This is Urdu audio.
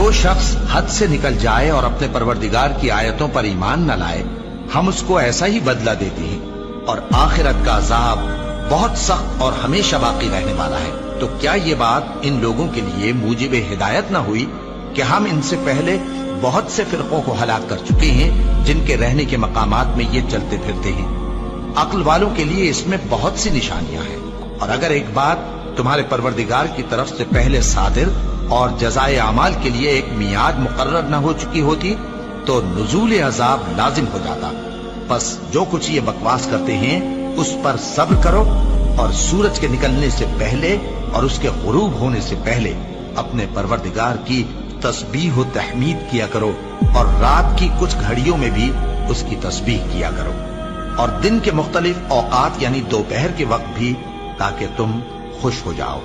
جو شخص حد سے نکل جائے اور اپنے پروردگار کی آیتوں پر ایمان نہ لائے ہم اس کو ایسا ہی بدلہ دیتے ہیں، اور آخرت کا عذاب بہت سخت اور ہمیشہ باقی رہنے والا ہے۔ تو کیا یہ بات ان لوگوں کے لیے موجب ہدایت نہ ہوئی کہ ہم ان سے پہلے بہت سے فرقوں کو ہلاک کر چکے ہیں جن کے رہنے کے مقامات میں یہ چلتے پھرتے ہیں۔ عقل والوں کے لیے اس میں بہت سی نشانیاں ہیں، اور اگر ایک بات تمہارے پروردگار کی طرف سے پہلے صادر اور جزائے اعمال کے لیے ایک میعاد مقرر نہ ہو چکی ہوتی تو نزول عذاب لازم ہو جاتا۔ بس جو کچھ یہ بکواس کرتے ہیں اس پر صبر کرو، اور سورج کے نکلنے سے پہلے اور اس کے غروب ہونے سے پہلے اپنے پروردگار کی تسبیح و تحمید کیا کرو، اور رات کی کچھ گھڑیوں میں بھی اس کی تسبیح کیا کرو، اور دن کے مختلف اوقات یعنی دوپہر کے وقت بھی، تاکہ تم خوش ہو جاؤ۔